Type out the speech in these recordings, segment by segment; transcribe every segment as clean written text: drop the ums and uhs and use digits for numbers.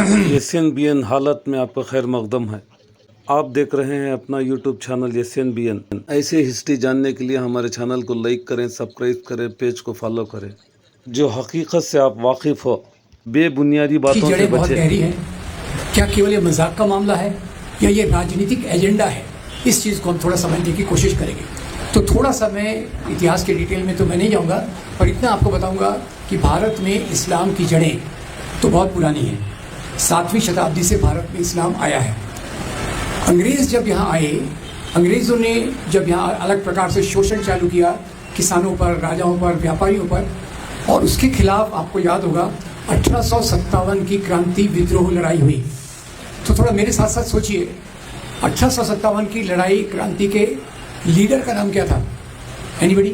Asian हालत में आपका खैर मकदम है। आप देख रहे हैं अपना यूट्यूब चैनल एशियन। ऐसे हिस्ट्री जानने के लिए हमारे चैनल को लाइक करें, सब्सक्राइब करें, पेज को फॉलो करें। जो हकीकत से आप वाकिफ हो, बेबुनियादी बातों से बहुत बचें। गहरी है। क्या केवल ये मजाक का मामला है या ये राजनीतिक एजेंडा है? इस चीज़ को हम थोड़ा समझने की कोशिश करेंगे। तो थोड़ा सा मैं इतिहास के डिटेल में तो मैं नहीं जाऊँगा, पर इतना आपको बताऊँगा कि भारत में इस्लाम की जड़ें तो बहुत पुरानी हैं। 7वीं शताब्दी से भारत में इस्लाम आया है। अंग्रेज़ जब यहाँ आए, अंग्रेज़ों ने जब यहाँ अलग प्रकार से शोषण चालू किया किसानों पर, राजाओं पर, व्यापारियों पर, और उसके खिलाफ आपको याद होगा 1857 की क्रांति विद्रोह लड़ाई हुई। तो थोड़ा मेरे साथ साथ सोचिए, 1857 की लड़ाई क्रांति के लीडर का नाम क्या था? Anybody?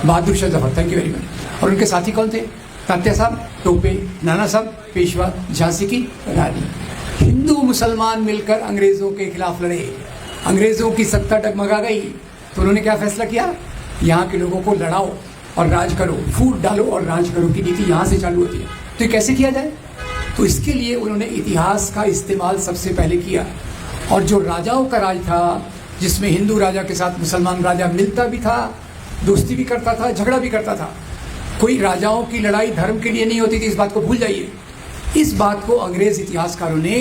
Bahadur Shah Zafar. Thank you very much. और उनके साथी कौन थे? तात्या साहब टोपे, नाना साहब पेशवा, झांसी की रानी। हिंदू मुसलमान मिलकर अंग्रेजों के खिलाफ लड़े। अंग्रेजों की सत्ता डगमगा गई तो उन्होंने क्या फैसला किया? यहाँ के लोगों को लड़ाओ और राज करो, फूट डालो और राज करो की नीति यहाँ से चालू होती है। तो ये कैसे किया जाए? तो इसके लिए उन्होंने इतिहास का इस्तेमाल सबसे पहले किया। और जो राजाओं का राज था, जिसमें हिंदू राजा के साथ मुसलमान राजा मिलता भी था, दोस्ती भी करता था, झगड़ा भी करता था। कोई राजाओं की लड़ाई धर्म के लिए नहीं होती थी, इस बात को भूल जाइए। इस बात को अंग्रेज इतिहासकारों ने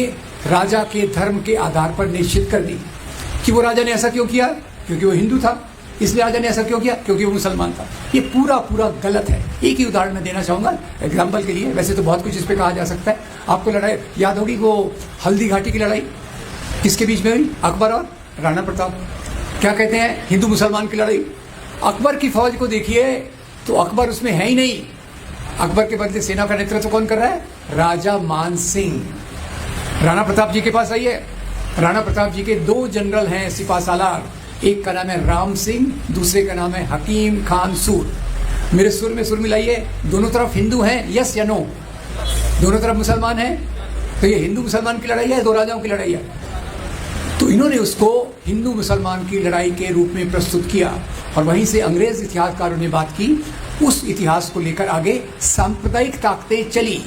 राजा के धर्म के आधार पर निश्चित कर दी कि वो राजा ने ऐसा क्यों किया? क्योंकि वो हिंदू था। इसलिए राजा ने ऐसा क्यों किया? क्योंकि वो मुसलमान था। ये पूरा गलत है। एक ही उदाहरण मैं देना चाहूँगा एग्जाम्पल के लिए। वैसे तो बहुत कुछ इस पर कहा जा सकता है। आपको लड़ाई याद होगी, वो हल्दी घाटी की लड़ाई किसके बीच में हुई? अकबर और राणा प्रताप। क्या कहते हैं? हिंदू मुसलमान की लड़ाई। अकबर की फौज को देखिए तो अकबर उसमें है ही नहीं। अकबर के बदले सेना का नेतृत्व कौन कर रहा है? राजा मान सिंह। राणा प्रताप जी के पास आइए। राणा प्रताप जी के 2 जनरल हैं सिपा सालार। एक का नाम है राम सिंह, दूसरे का नाम है हकीम खान सूर। मेरे सुर में सुर मिलाइए। दोनों तरफ हिंदू हैं, यस या नो? दोनों तरफ मुसलमान हैं। तो ये हिंदू मुसलमान की लड़ाई है, 2 राजाओं की लड़ाई है। तो इन्होंने उसको हिंदू मुसलमान की लड़ाई के रूप में प्रस्तुत किया। और वहीं से अंग्रेज इतिहासकारों ने बात की। उस इतिहास को लेकर आगे सांप्रदायिक ताकतें चली।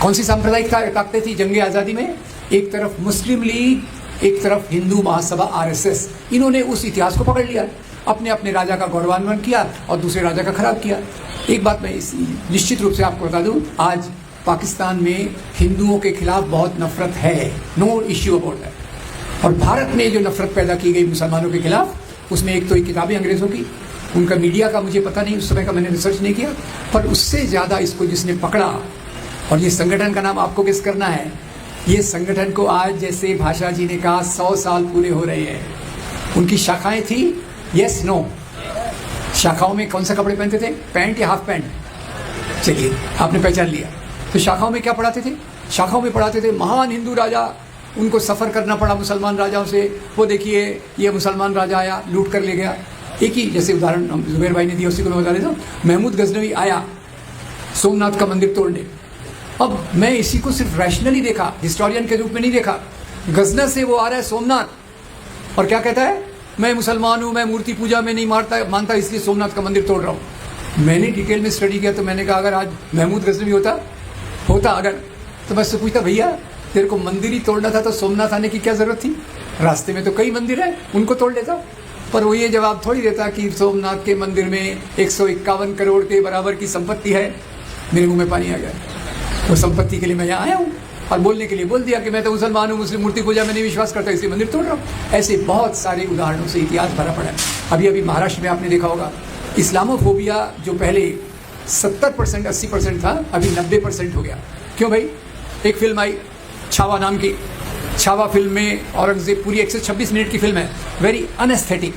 कौन सी सांप्रदायिक ताकतें थी जंगे आज़ादी में? एक तरफ मुस्लिम लीग, एक तरफ हिंदू महासभा आरएसएस। इन्होंने उस इतिहास को पकड़ लिया, अपने अपने राजा का गौरवान्वित किया और दूसरे राजा का खराब किया। एक बात मैं निश्चित रूप से आपको बता दूं, आज पाकिस्तान में हिंदुओं के खिलाफ बहुत नफरत है, नो इश्यू अबाउट दैट। और भारत में जो नफरत पैदा की गई मुसलमानों के खिलाफ, उसमें एक तो किताबें अंग्रेजों की, उनका मीडिया का मुझे पता नहीं, उस समय का मैंने रिसर्च नहीं किया, पर उससे ज़्यादा इसको जिसने पकड़ा, और ये संगठन का नाम आपको किस करना है? ये संगठन को आज जैसे भाषा जी ने कहा 100 साल पूरे हो रहे हैं। उनकी शाखाएं थी, यस नो? शाखाओं में कौन सा कपड़े पहनते थे? पैंट या हाफ पैंट? चलिए आपने पहचान लिया। तो शाखाओं में क्या पढ़ाते थे? शाखाओं में पढ़ाते थे महान हिंदू राजा, उनको सफ़र करना पड़ा मुसलमान राजाओं से। वो देखिए ये मुसलमान राजा आया, लूट कर ले गया। एक ही जैसे उदाहरण जुबैर भाई ने दिया, उसी को मैं बता देता हूँ। महमूद गजनवी आया सोमनाथ का मंदिर तोड़ने। अब मैं इसी को सिर्फ रैशनली देखा, हिस्टोरियन के रूप में नहीं देखा। गजना से वो आ रहा है सोमनाथ और क्या कहता है? मैं मुसलमान हूँ, मैं मूर्ति पूजा में नहीं मानता, इसलिए सोमनाथ का मंदिर तोड़ रहा हूँ। मैंने डिटेल में स्टडी किया तो मैंने कहा अगर आज महमूद गजनवी होता अगर, तो मैं उससे पूछता, भैया तेरे को मंदिर ही तोड़ना था तो सोमनाथ आने की क्या जरूरत थी? रास्ते में तो कई मंदिर हैं, उनको तोड़ लेता। पर वो ये जवाब थोड़ी देता कि सोमनाथ के मंदिर में 151 करोड़ के बराबर की संपत्ति है। मेरे मुंह में पानी आ गया। वो संपत्ति के लिए मैं यहाँ आया हूँ और बोलने के लिए बोल दिया कि मैं तो मुसलमान हूँ, मुस्लिम मूर्ति पूजा में नहीं विश्वास करता, इसलिए मंदिर तोड़ रहा हूँ। ऐसे बहुत सारे उदाहरणों से इतिहास भरा पड़ा है। अभी महाराष्ट्र में आपने देखा होगा, इस्लामोफोबिया जो पहले 70% 80% था, अभी 90% हो गया। क्यों भाई? एक फिल्म आई छावा नाम की। छावा फिल्म में औरंगजेब, पूरी 126 मिनट की फिल्म है, वेरी अनएस्थेटिक।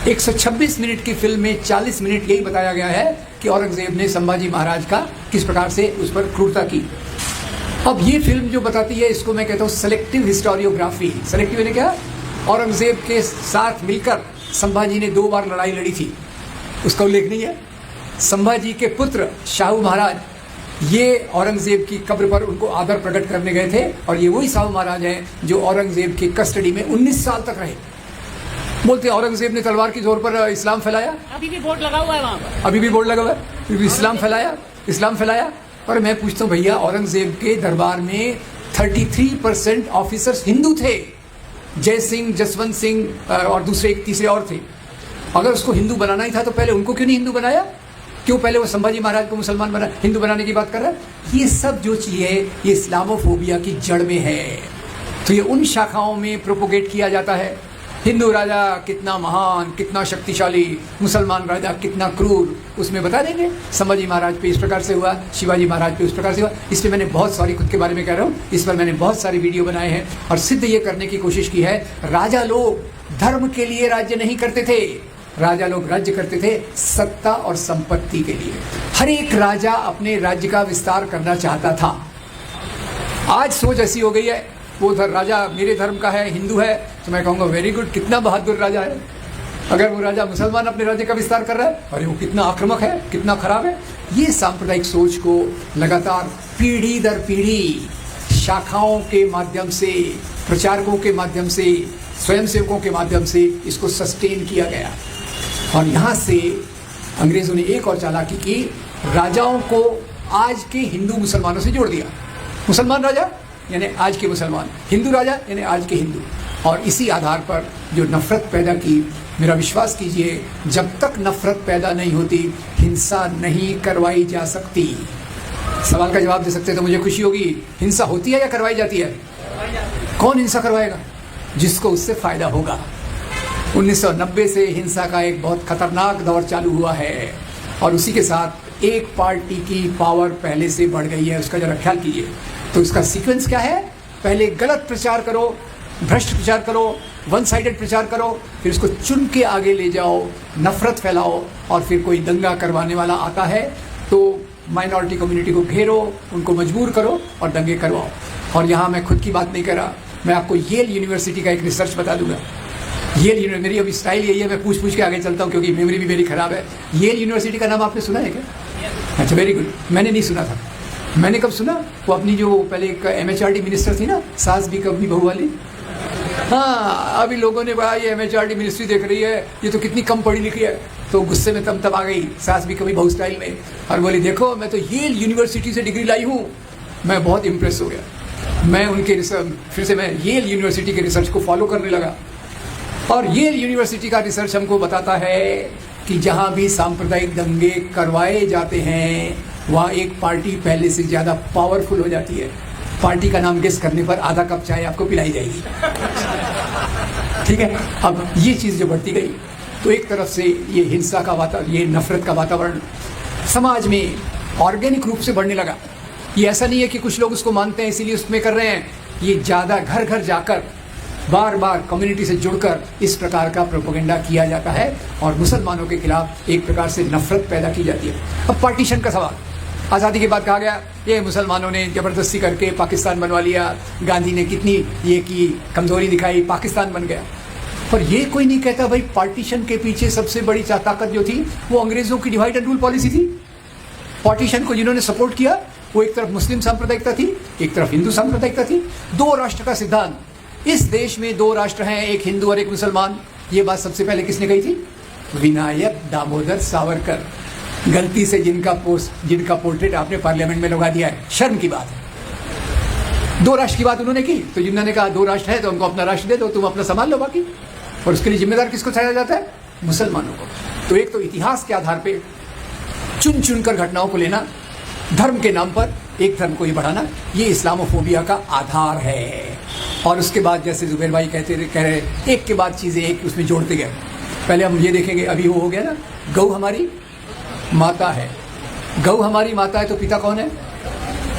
126 मिनट की फिल्म में 40 मिनट यही बताया गया है कि औरंगजेब ने संभाजी महाराज का किस प्रकार से उस पर क्रूरता की। अब ये फिल्म जो बताती है, इसको मैं कहता हूँ सेलेक्टिव हिस्टोरियोग्राफी। सेलेक्टिव यानी क्या? औरंगजेब के साथ मिलकर संभाजी ने 2 बार लड़ाई लड़ी थी, उसका उल्लेख नहीं है। संभाजी के पुत्र शाहू महाराज ये औरंगजेब की कब्र पर उनको आदर प्रकट करने गए थे, और ये वही शाहू महाराज हैं जो औरंगजेब की कस्टडी में 19 साल तक रहे। बोलते औरंगजेब ने तलवार की जोर पर इस्लाम फैलाया। अभी भी बोर्ड लगा हुआ है वहाँ पर। अभी भी बोर्ड लगा हुआ है, इस्लाम फैलाया। और मैं पूछता हूँ भैया, औरंगजेब के दरबार में 33% ऑफिसर्स हिंदू थे, जय सिंह, जसवंत सिंह और दूसरे एक तीसरे और थे। अगर उसको हिंदू बनाना ही था तो पहले उनको क्यों नहीं हिंदू बनाया? क्यों पहले वो संभाजी महाराज को मुसलमान बना, हिंदू बनाने की बात कर रहा है? ये सब जो चीज़ है ये इस्लामोफोबिया की जड़ में है। तो ये उन शाखाओं में प्रोपोगेट किया जाता है, हिंदू राजा कितना महान, कितना शक्तिशाली, मुसलमान राजा कितना क्रूर। उसमें बता देंगे संभाजी महाराज पे इस प्रकार से हुआ, शिवाजी महाराज पे उस प्रकार से हुआ। इसलिए मैंने बहुत सारी, खुद के बारे में कह रहा हूँ, इस पर मैंने बहुत सारे वीडियो बनाए हैं और सिद्ध ये करने की कोशिश की है, राजा लोग धर्म के लिए राज्य नहीं करते थे, राजा लोग राज्य करते थे सत्ता और संपत्ति के लिए। हर एक राजा अपने राज्य का विस्तार करना चाहता था। आज सोच ऐसी हो गई है, वो राजा मेरे धर्म का है, हिंदू है, तो मैं कहूँगा वेरी गुड, कितना बहादुर राजा है। अगर वो राजा मुसलमान अपने राज्य का विस्तार कर रहा है, अरे वो कितना आक्रामक है, कितना खराब है। ये सांप्रदायिक सोच को लगातार पीढ़ी दर पीढ़ी शाखाओं के माध्यम से, प्रचारकों के माध्यम से, स्वयंसेवकों के माध्यम से इसको सस्टेन किया गया। और यहाँ से अंग्रेज़ों ने एक और चालाकी की, राजाओं को आज के हिंदू मुसलमानों से जोड़ दिया। मुसलमान राजा यानी आज के मुसलमान, हिंदू राजा यानी आज के हिंदू। और इसी आधार पर जो नफरत पैदा की, मेरा विश्वास कीजिए, जब तक नफरत पैदा नहीं होती हिंसा नहीं करवाई जा सकती। सवाल का जवाब दे सकते तो मुझे खुशी होगी। हिंसा होती है या करवाई जाती है? कौन हिंसा करवाएगा? जिसको उससे फायदा होगा। 1990 से हिंसा का एक बहुत खतरनाक दौर चालू हुआ है और उसी के साथ एक पार्टी की पावर पहले से बढ़ गई है। उसका जरा ख्याल कीजिए। तो इसका सीक्वेंस क्या है? पहले गलत प्रचार करो, भ्रष्ट प्रचार करो, वन साइडेड प्रचार करो, फिर उसको चुन के आगे ले जाओ, नफरत फैलाओ, और फिर कोई दंगा करवाने वाला आता है तो माइनॉरिटी कम्युनिटी को घेरो, उनको मजबूर करो और दंगे करवाओ। और यहाँ मैं खुद की बात नहीं कर रहा, मैं आपको येल यूनिवर्सिटी का एक रिसर्च बता दूंगा। येल यूनिवर्सिटी, मेरी अभी स्टाइल यही है, मैं पूछ के आगे चलता हूँ क्योंकि मेमोरी भी मेरी खराब है। येल यूनिवर्सिटी का नाम आपने सुना है क्या? अच्छा, वेरी गुड। मैंने नहीं सुना था। मैंने कब सुना? वो अपनी जो पहले एक MHRD मिनिस्टर थी ना, सास भी कभी बहू वाली, हाँ, अभी लोगों ने कहा ये MHRD मिनिस्ट्री देख रही है, ये तो कितनी कम पढ़ी लिखी है। तो गुस्से में तब आ गई सास भी कभी बहू स्टाइल में और बोली, देखो मैं तो येल यूनिवर्सिटी से डिग्री लाई हूँ। मैं बहुत इम्प्रेस हो गया। मैं उनके रिसर्च, फिर से मैं येल यूनिवर्सिटी के रिसर्च को फॉलो करने लगा। और येल यूनिवर्सिटी का रिसर्च हमको बताता है कि जहाँ भी सांप्रदायिक दंगे करवाए जाते हैं वहाँ एक पार्टी पहले से ज़्यादा पावरफुल हो जाती है। पार्टी का नाम गेस करने पर आधा कप चाय आपको पिलाई जाएगी। ठीक है। अब ये चीज़ जो बढ़ती गई तो एक तरफ से ये हिंसा का वातावरण, ये नफरत का वातावरण समाज में ऑर्गेनिक रूप से बढ़ने लगा। ये ऐसा नहीं है कि कुछ लोग उसको मानते हैं इसीलिए उसमें कर रहे हैं। ये ज़्यादा घर घर जाकर बार बार कम्युनिटी से जुड़कर इस प्रकार का प्रोपेगेंडा किया जाता है और मुसलमानों के खिलाफ एक प्रकार से नफरत पैदा की जाती है। अब पार्टीशन का सवाल, आज़ादी के बाद कहा गया ये मुसलमानों ने ज़बरदस्ती करके पाकिस्तान बनवा लिया, गांधी ने कितनी ये की कमज़ोरी दिखाई, पाकिस्तान बन गया। पर ये कोई नहीं कहता भाई पार्टीशन के पीछे सबसे बड़ी ताकत जो थी वो अंग्रेज़ों की डिवाइड एंड रूल पॉलिसी थी। पार्टीशन को जिन्होंने सपोर्ट किया वो एक तरफ मुस्लिम सांप्रदायिकता थी, एक तरफ हिंदू सांप्रदायिकता थी। 2 राष्ट्र का सिद्धांत, इस देश में 2 राष्ट्र हैं, एक हिंदू और एक मुसलमान। ये बात सबसे पहले किसने कही थी? विनायक दामोदर सावरकर। गलती से जिनका पोर्ट्रेट आपने पार्लियामेंट में लगा दिया है, शर्म की बात है। 2 राष्ट्र की बात उन्होंने की तो जिन्होंने कहा 2 राष्ट्र है तो उनको अपना राष्ट्र दे दो, तुम अपना संभाल लो बाकी। और उसके लिए जिम्मेदार किसको ठहराया जाता है? मुसलमानों को। तो एक तो इतिहास के आधार पर चुन कर घटनाओं को लेना, धर्म के नाम पर एक धर्म को ही बढ़ाना, ये इस्लामोफोबिया का आधार है। और उसके बाद जैसे जुबैर भाई कह रहे एक के बाद चीज़ें एक उसमें जोड़ते गए। पहले हम ये देखेंगे, अभी वो हो गया ना, गौ हमारी माता है। गौ हमारी माता है तो पिता कौन है?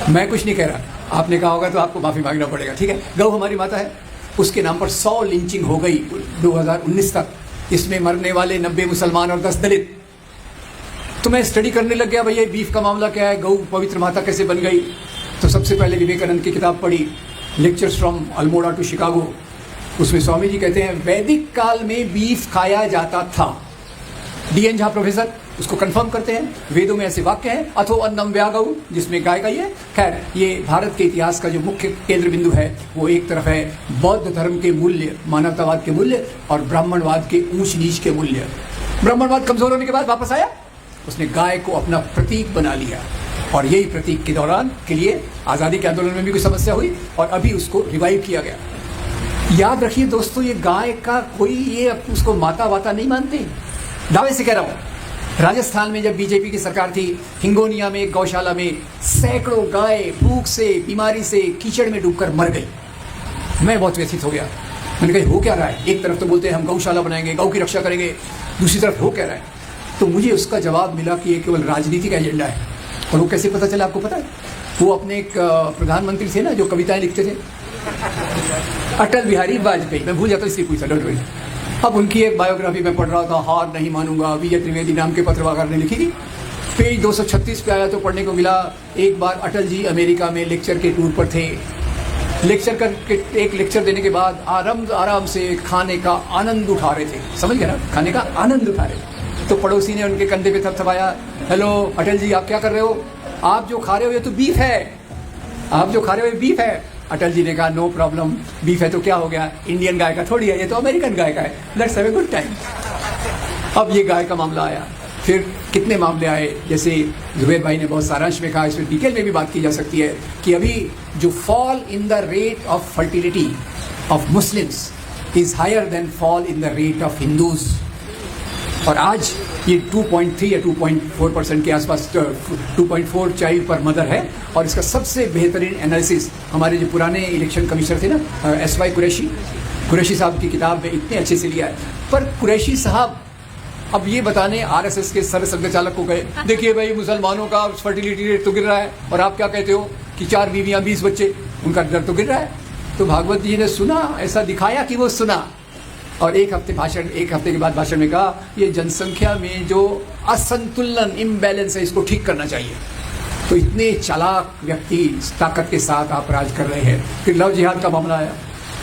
मैं कुछ नहीं कह रहा, आपने कहा होगा तो आपको माफ़ी मांगना पड़ेगा। ठीक है, गौ हमारी माता है। उसके नाम पर 100 लिंचिंग हो गई 2019 तक। इसमें मरने वाले 90 मुसलमान और 10 दलित। तो मैं स्टडी करने लग गया, भैया बीफ का मामला क्या है, गौ पवित्र माता कैसे बन गई। तो सबसे पहले विवेकानंद की किताब पढ़ी, lectures from Almora to Chicago. उसमें स्वामी जी कहते हैं वैदिक काल में बीफ खाया जाता था। DN झा प्रोफेसर उसको कंफर्म करते हैं, वेदों में ऐसे वाक्य हैं, अथो अन्नम व्यागौ, जिसमें गाय का ये। खैर, ये भारत के इतिहास का जो मुख्य केंद्र बिंदु है वो एक तरफ है बौद्ध धर्म के मूल्य, मानवतावाद के मूल्य, और ब्राह्मणवाद के ऊंच नीच के मूल्य। ब्राह्मणवाद कमजोर होने के बाद वापस आया, उसने गाय को अपना प्रतीक बना लिया। और यही प्रतीक के दौरान के लिए आज़ादी के आंदोलन में भी कोई समस्या हुई और अभी उसको रिवाइव किया गया। याद रखिए दोस्तों, ये गाय का कोई ये उसको माता वाता नहीं मानते, दावे से कह रहा हूँ। राजस्थान में जब बीजेपी की सरकार थी, हिंगोनिया में गौशाला में सैकड़ों गाय भूख से, बीमारी से, कीचड़ में डूबकर मर गई। मैं बहुत व्यथित हो गया। मैंने कहा हो क्या रहा है? एक तरफ तो बोलते हैं हम गौशाला बनाएंगे, गौ की रक्षा करेंगे, दूसरी तरफ हो क्या रहा है? तो मुझे उसका जवाब मिला कि ये केवल राजनीति का एजेंडा है। और वो कैसे पता चला आपको पता है? वो अपने एक प्रधानमंत्री थे ना जो कविताएं लिखते थे, अटल बिहारी वाजपेयी, मैं भूल जाता इसलिए पूछा, डोंट वरी। अब उनकी एक बायोग्राफी में पढ़ रहा था, हार नहीं मानूंगा, विजय त्रिवेदी नाम के पत्रकार ने लिखी थी। पेज 236 पे आया तो पढ़ने को मिला, एक बार अटल जी अमेरिका में लेक्चर के टूर पर थे। लेक्चर करके एक लेक्चर देने के बाद आराम से खाने का आनंद उठा रहे थे, समझ गए ना, खाने का आनंद उठा रहे थे। तो पड़ोसी ने उनके कंधे पे थपथपाया, हेलो अटल जी आप क्या कर रहे हो? आप जो खा रहे हो ये तो बीफ है, आप जो खा रहे हो ये बीफ है। अटल जी ने कहा नो प्रॉब्लम, बीफ है तो क्या हो गया, इंडियन गाय का थोड़ी है, ये तो अमेरिकन गाय का है, let's have a good time. अब ये गाय का मामला आया, फिर कितने मामले आए, जैसे जुबैर भाई ने बहुत सारांश में कहा, इसमें डिटेल में भी बात की जा सकती है कि अभी जो fall in the rate of fertility of Muslims is higher than fall in the rate of Hindus. और आज ये 2.3 या 2.4% के आसपास, 2.4 चाइल्ड पर मदर है। और इसका सबसे बेहतरीन एनालिसिस हमारे जो पुराने इलेक्शन कमिश्नर थे ना, एसवाई कुरैशी साहब की किताब में इतने अच्छे से लिया है। पर कुरैशी साहब अब ये बताने आरएसएस के सर संघचालक को गए, देखिए भाई मुसलमानों का फर्टिलिटी रेट तो गिर रहा है और आप क्या कहते हो कि 4 बीवियां 20 बच्चे, उनका दर तो गिर रहा है। तो भागवत जी ने सुना, ऐसा दिखाया कि वो सुना, और एक हफ्ते के बाद भाषण में कहा ये जनसंख्या में जो असंतुलन, इम्बैलेंस है, इसको ठीक करना चाहिए। तो इतने चालाक व्यक्ति ताकत के साथ आप राज कर रहे हैं। फिर लव जिहाद का मामला आया।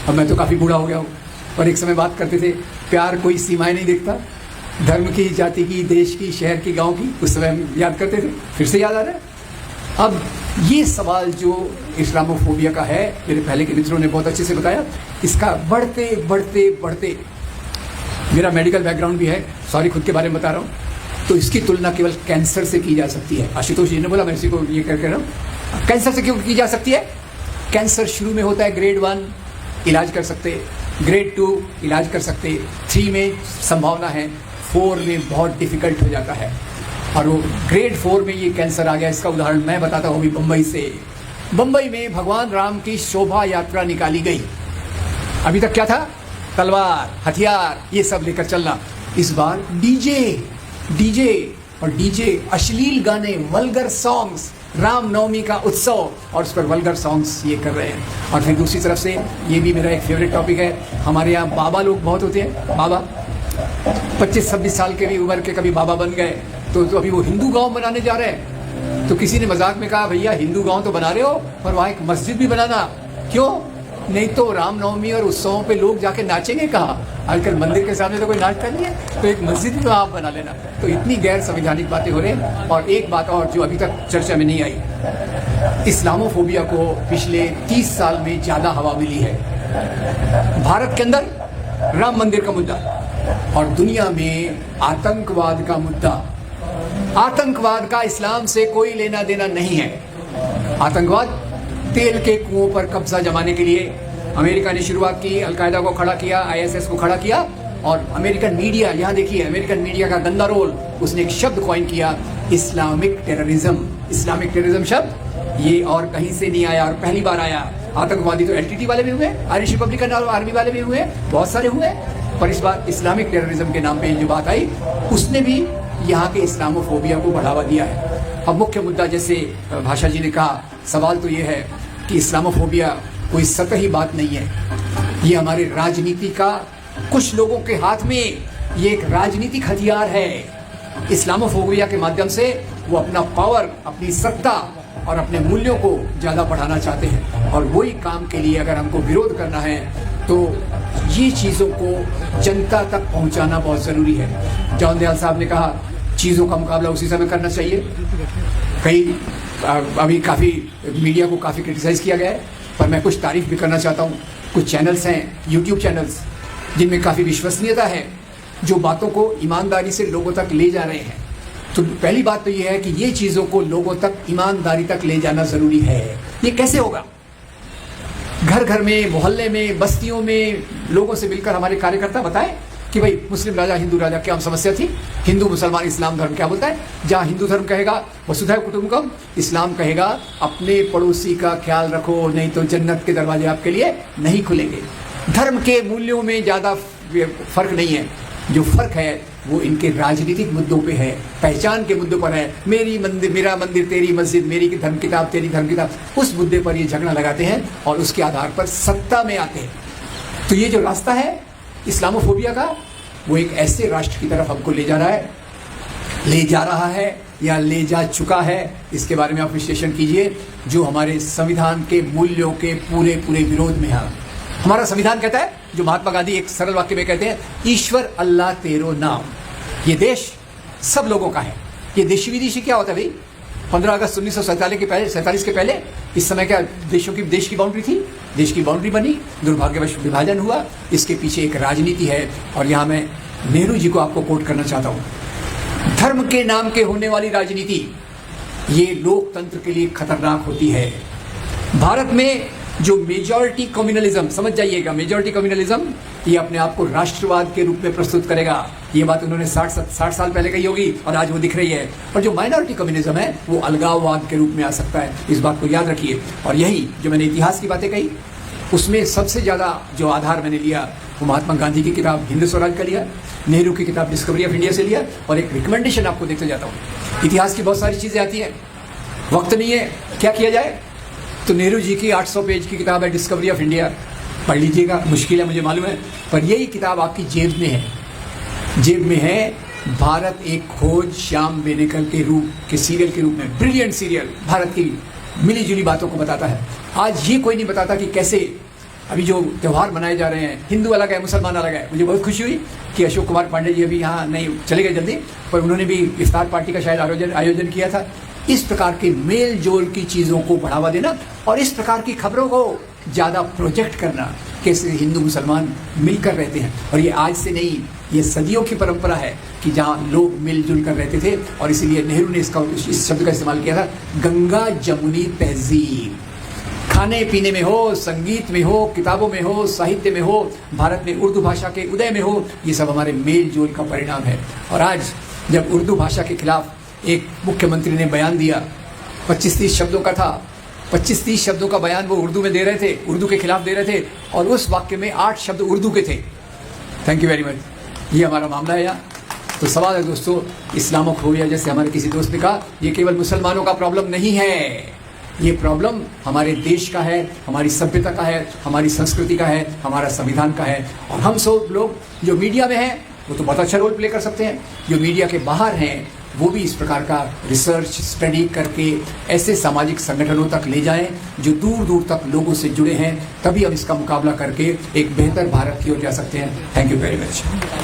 अब मैं तो काफ़ी बूढ़ा हो गया हूँ, और एक समय बात करते थे प्यार कोई सीमाएं नहीं देखता, धर्म की, जाति की, देश की, शहर की, गांव की, उस समय हम याद करते थे, फिर से याद आ रहा है। अब ये सवाल जो इस्लामोफोबिया का है, मेरे पहले के मित्रों ने बहुत अच्छे से बताया, इसका बढ़ते मेरा मेडिकल बैकग्राउंड भी है, सॉरी खुद के बारे में बता रहा हूँ, तो इसकी तुलना केवल कैंसर से की जा सकती है। आशुतोष जी ने बोला, मैं इसी को ये कर रहा हूँ, कैंसर से क्यों की जा सकती है? कैंसर शुरू में होता है ग्रेड 1, इलाज कर सकते, ग्रेड 2 इलाज कर सकते, 3 में संभावना है, 4 में बहुत डिफिकल्ट हो जाता है। और वो ग्रेड 4 में ये कैंसर आ गया। इसका उदाहरण मैं बताता हूँ अभी बम्बई से। बम्बई में भगवान राम की शोभा यात्रा निकाली गई। अभी तक क्या था? तलवार, हथियार, ये सब लेकर चलना। इस बार डीजे और डीजे अश्लील गाने, वल्गर सॉन्ग्स, रामनवमी का उत्सव, और उस पर वल्गर सॉन्ग्स ये कर रहे हैं। और फिर दूसरी तरफ से, ये भी मेरा एक फेवरेट टॉपिक है, हमारे यहाँ बाबा लोग बहुत होते हैं। बाबा 25-26 साल के भी उम्र के कभी बाबा बन गए, तो अभी वो हिंदू गांव बनाने जा रहे हैं। तो किसी ने मजाक में कहा, भैया हिंदू गांव तो बना रहे हो, पर वहाँ एक मस्जिद भी बनाना। क्यों? नहीं तो रामनवमी और उत्सवों पे लोग जाके नाचेंगे कहाँ? आजकल मंदिर के सामने तो कोई नाचता नहीं है, तो एक मस्जिद भी आप बना लेना। तो इतनी गैर संवैधानिक बातें हो रही हैं। और एक बात और जो अभी तक चर्चा में नहीं आई, इस्लामोफोबिया को पिछले 30 साल में ज़्यादा हवा मिली है। भारत के अंदर राम मंदिर का मुद्दा और दुनिया में आतंकवाद का मुद्दा। आतंकवाद का इस्लाम से कोई लेना देना नहीं है। आतंकवाद तेल के कुओं पर कब्जा जमाने के लिए अमेरिका ने शुरुआत की, अलकायदा को खड़ा किया, ISS को खड़ा किया, और अमेरिकन मीडिया, यहाँ देखिए अमेरिकन मीडिया का गंदा रोल, उसने एक शब्द कॉइन किया, इस्लामिक टेररिज्म। इस्लामिक टेररिज्म शब्द ये और कहीं से नहीं आया और पहली बार आया। आतंकवादी तो LTT वाले भी हुए, आयरिश रिपब्लिकन आर्मी वाले भी हुए, बहुत सारे हुए, पर इस बार इस्लामिक टेररिज्म के नाम पे जो बात आई, उसने भी यहाँ के इस्लामोफोबिया को बढ़ावा दिया है। अब मुख्य मुद्दा, जैसे भाषा जी ने कहा, सवाल तो ये है कि इस्लामोफोबिया कोई सतही बात नहीं है। ये हमारे राजनीति का, कुछ लोगों के हाथ में ये एक राजनीतिक हथियार है। इस्लामोफोबिया के माध्यम से वो अपना पावर, अपनी सत्ता और अपने मूल्यों को ज़्यादा बढ़ाना चाहते हैं। और वही काम के लिए अगर हमको विरोध करना है तो ये चीज़ों को जनता तक पहुंचाना बहुत ज़रूरी है। जॉन दयाल साहब ने कहा चीज़ों का मुकाबला उसी समय करना चाहिए। कई अभी काफ़ी मीडिया को काफ़ी क्रिटिसाइज़ किया गया है, पर मैं कुछ तारीफ भी करना चाहता हूँ। कुछ चैनल्स हैं, यूट्यूब चैनल्स, जिनमें काफ़ी विश्वसनीयता है, जो बातों को ईमानदारी से लोगों तक ले जा रहे हैं। तो पहली बात तो ये है कि ये चीज़ों को लोगों तक, ईमानदारी तक ले जाना ज़रूरी है। ये कैसे होगा? घर घर में, मोहल्ले में, बस्तियों में लोगों से मिलकर हमारे कार्यकर्ता बताएं कि भाई मुस्लिम राजा, हिंदू राजा, क्या समस्या थी, हिंदू मुसलमान इस्लाम धर्म क्या बोलता है। जहाँ हिंदू धर्म कहेगा वसुधैव कुटुंबकम, इस्लाम कहेगा अपने पड़ोसी का ख्याल रखो, नहीं तो जन्नत के दरवाजे आपके लिए नहीं खुलेंगे। धर्म के मूल्यों में ज़्यादा फर्क नहीं है, जो फर्क है वो इनके राजनीतिक मुद्दों पे है, पहचान के मुद्दों पर है। मेरी मंदिर, मेरा मंदिर, तेरी मस्जिद, मेरी धर्म किताब, तेरी धर्म किताब, उस मुद्दे पर ये झगड़ा लगाते हैं और उसके आधार पर सत्ता में आते हैं। तो ये जो रास्ता है इस्लामोफोबिया का, वो एक ऐसे राष्ट्र की तरफ हमको ले जा रहा है या ले जा चुका है, इसके बारे में आप विश्लेषण कीजिए, जो हमारे संविधान के मूल्यों के पूरे विरोध में है। हमारा संविधान कहता है, जो महात्मा गांधी एक सरल वाक्य में कहते हैं, ईश्वर अल्लाह तेरो नाम। ये देश सब लोगों का है। ये देशी विदेशी क्या होता है भाई? 15 अगस्त 1947 के पहले इस समय क्या देश की बाउंड्री थी? देश की बाउंड्री बनी, दुर्भाग्यवश विभाजन हुआ। इसके पीछे एक राजनीति है और यहाँ मैं नेहरू जी को आपको कोट करना चाहता हूँ। धर्म के नाम के होने वाली राजनीति ये लोकतंत्र के लिए खतरनाक होती है। भारत में जो मेजॉरिटी कम्युनलिज्म, समझ जाइएगा, मेजॉरिटी कम्युनलिज्म ये अपने आप को राष्ट्रवाद के रूप में प्रस्तुत करेगा। ये बात उन्होंने 60 साल पहले कही होगी और आज वो दिख रही है। और जो माइनॉरिटी कम्युनिज्म है वो अलगाववाद के रूप में आ सकता है, इस बात को याद रखिए। और यही जो मैंने इतिहास की बातें कही, उसमें सबसे ज़्यादा जो आधार मैंने लिया वो महात्मा गांधी की किताब हिंद स्वराज का लिया, नेहरू की किताब डिस्कवरी ऑफ इंडिया से लिया। और एक रिकमेंडेशन आपको देखते जाता हूँ। इतिहास की बहुत सारी चीज़ें आती हैं, वक्त नहीं है, क्या किया जाए? तो नेहरू जी की 800 पेज की किताब है डिस्कवरी ऑफ इंडिया, पढ़ लीजिएगा। मुश्किल है मुझे मालूम है, पर यही किताब आपकी जेब में है। भारत एक खोज, श्याम बेनेगल के रूप के सीरियल के रूप में, ब्रिलियंट सीरियल, भारत की मिली जुली बातों को बताता है। आज ये कोई नहीं बताता कि कैसे अभी जो त्यौहार मनाए जा रहे हैं, हिंदू अलग है, मुसलमान अलग है। मुझे बहुत खुशी हुई कि अशोक कुमार पांडे जी अभी यहाँ नहीं चले गए जल्दी, पर उन्होंने भी इफ्तार पार्टी का शायद आयोजन किया था। इस प्रकार के मेल जोल की चीज़ों को बढ़ावा देना और इस प्रकार की खबरों को ज़्यादा प्रोजेक्ट करना, कैसे हिंदू मुसलमान मिलकर रहते हैं। और ये आज से नहीं, ये सदियों की परंपरा है कि जहाँ लोग मिलजुल कर रहते थे। और इसीलिए नेहरू ने इस शब्द का इस्तेमाल किया था, गंगा जमुनी तहजीब। खाने पीने में हो, संगीत में हो, किताबों में हो, साहित्य में हो, भारत में उर्दू भाषा के उदय में हो, ये सब हमारे मेल जोल का परिणाम है। और आज जब उर्दू भाषा के खिलाफ एक मुख्यमंत्री ने बयान दिया, 25-30 शब्दों का था, 25-30 शब्दों का बयान वो उर्दू में दे रहे थे, उर्दू के खिलाफ दे रहे थे, और उस वाक्य में 8 शब्द उर्दू के थे। Thank you very much. ये हमारा मामला है यहाँ। तो सवाल है दोस्तों, इस्लामोफोबिया, जैसे हमारे किसी दोस्त ने कहा, ये केवल मुसलमानों का प्रॉब्लम नहीं है, ये प्रॉब्लम हमारे देश का है, हमारी सभ्यता का है, हमारी संस्कृति का है, हमारा संविधान का है। और हम सब लोग जो मीडिया में हैं वो तो बहुत अच्छा रोल प्ले कर सकते हैं, जो मीडिया के बाहर हैं वो भी इस प्रकार का रिसर्च स्टडी करके ऐसे सामाजिक संगठनों तक ले जाएं जो दूर दूर तक लोगों से जुड़े हैं। तभी हम इसका मुकाबला करके एक बेहतर भारत की ओर जा सकते हैं। Thank you very much.